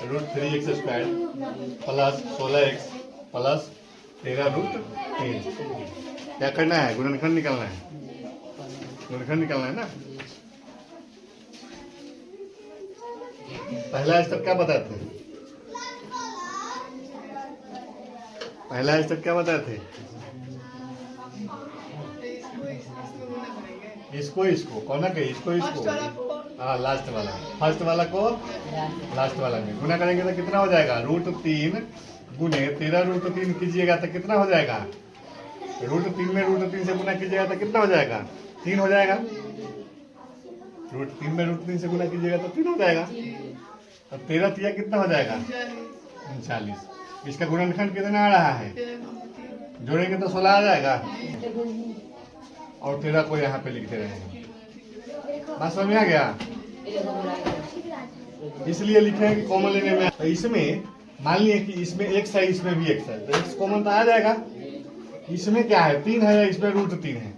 √3x² plus 16x plus 13√3। क्या करना है? गुणनखंड निकालना है। गुणनखंड निकालना है ना। पहला स्टेप क्या बताए थे? पहला स्टेप क्या बताए थे? इसको कौन है? इसको हाँ, लास्ट वाला। फर्स्ट वाला को लास्ट वाला में गुना करेंगे तो कितना हो जाएगा? √3 गुने 13√3 कीजिएगा तो कितना हो जाएगा? √3 में √3 से गुना कीजिएगा तो कितना हो जाएगा? 3 हो जाएगा। √3 में √3 से गुना कीजिएगा तो 3 हो जाएगा। अब 13 तिया कितना हो जाएगा? 39। इसका गुणनखंड कितना आ रहा है? जोड़ेंगे तो 16 आ जाएगा। और 13 को यहाँ पे लिखते रहेंगे। बात समझ में आ गया? इसलिए लिखे हैं कि कॉमन लेने में। तो इसमें मान लिया कि इसमें x है, इसमें भी x है, तो x कॉमन तो आ जाएगा। इसमें क्या है? 3 है, इसमें √3 है।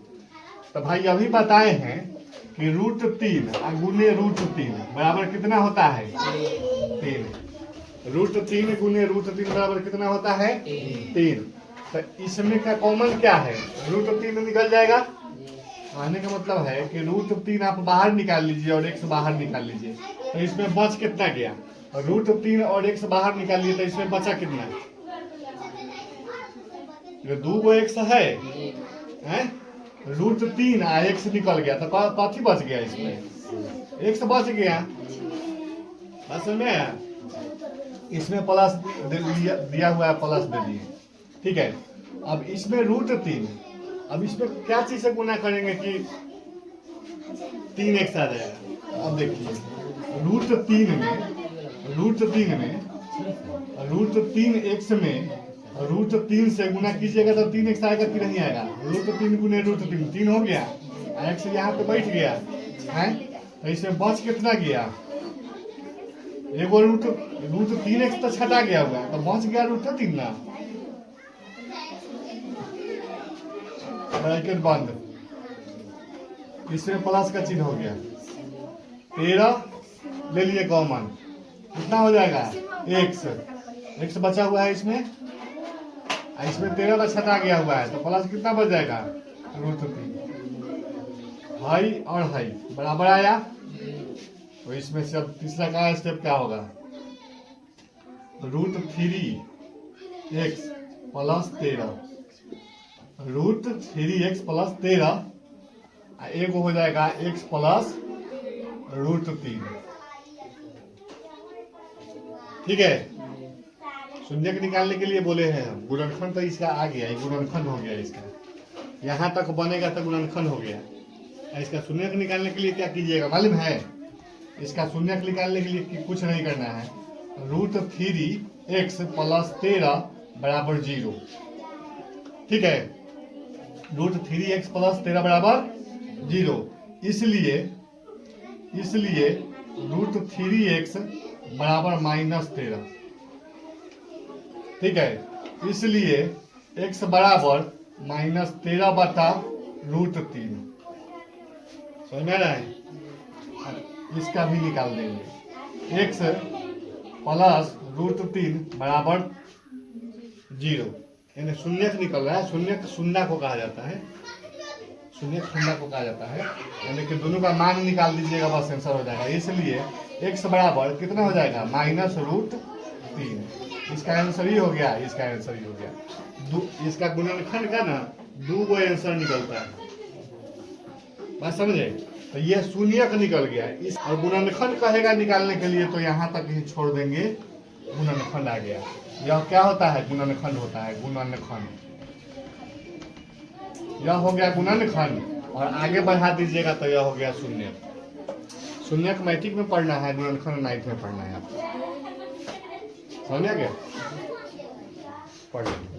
तो भाई अभी बताए हैं कि √3 गुने √3 बराबर कितना होता है? 3। √3 गुने √3 बराबर कितना होता है? 3। तो इसमें का कॉमन क्या है? √3 निकल जाएगा। कहने का मतलब है कि √3 आप बाहर निकाल लीजिए और x बाहर निकाल लीजिए, तो इसमें बच कितना गया? √3 और x बाहर निकाल लिए तो इसमें बचा कितना? ये 2 गो x है, √3 x निकल गया तो कथी बच गया? इसमें x बच गया। बस में इसमें प्लस दिया हुआ है, प्लस दे दिए। ठीक है। अब इसमें √3, अब इसमें क्या चीज से गुना करेंगे कि 3x आ जाएगा? अब देखिए √3 में √3x में √3 से गुना कीजिएगा तो 3x आएगा कि नहीं आएगा? √3 गुने √3 3 हो गया, x यहाँ पे बैठ गया है। तो इसमें बच कितना गया? एगो √3x तो छटा गया हुआ है, तो बच गया √3 ना। ब्रैकेट बंद। इसमें प्लस का चिन्ह हो गया। 13 ले लिए कॉमन, कितना हो जाएगा? x बचा हुआ है इसमें 13 का छटा गया हुआ है, तो प्लस कितना बच जाएगा? √3। हाई और हाई बराबर आया। तो इसमें से अब तीसरा का स्टेप क्या होगा? √3x प्लस 13, √3x प्लस 13 एक हो जाएगा x प्लस √3। ठीक है। शून्यक निकालने के लिए बोले हैं हम। गुणनखंड तो इसका आ गया, गुणनखंड हो गया इसका। यहाँ तक बनेगा तो गुणनखंड हो गया। इसका शून्यक निकालने के लिए क्या कीजिएगा मालूम है? इसका शून्यक निकालने के लिए कुछ नहीं करना है। √3x प्लस 13 बराबर 0। ठीक है। √3x प्लस 13 बराबर 0। इसलिए √3x बराबर -13। ठीक है। इसलिए x बराबर -13 बटा √3। समझ में आ रहा है? इसका भी निकाल देंगे। x प्लस √3 बराबर 0। यानी शून्यक निकल रहा है। शून्यक शून्य को कहा जाता है। शून्यक शून्य को कहा जाता है, यानी कि दोनों का मान निकाल दीजिएगा, बस आंसर हो जाएगा। इसलिए x बराबर कितना हो जाएगा? -√3। इसका आंसर ही हो गया, इसका आंसर ही हो गया। इसका गुणनखंड का ना 2 गो आंसर निकलता है। बात समझे? तो ये शून्यक निकल गया। इस और गुणनखंड कहेगा निकालने के लिए तो यहाँ तक ही छोड़ देंगे, गुणनखंड आ गया। यह क्या होता है? गुणनखंड होता है। गुणनखंड यह हो गया गुणनखंड, और आगे बढ़ा दीजिएगा तो यह हो गया शून्यक। शून्यक मैट्रिक में पढ़ना है, गुणनखंड 9th में पढ़ना है आपको। समझ गए? पढ़ लेंगे।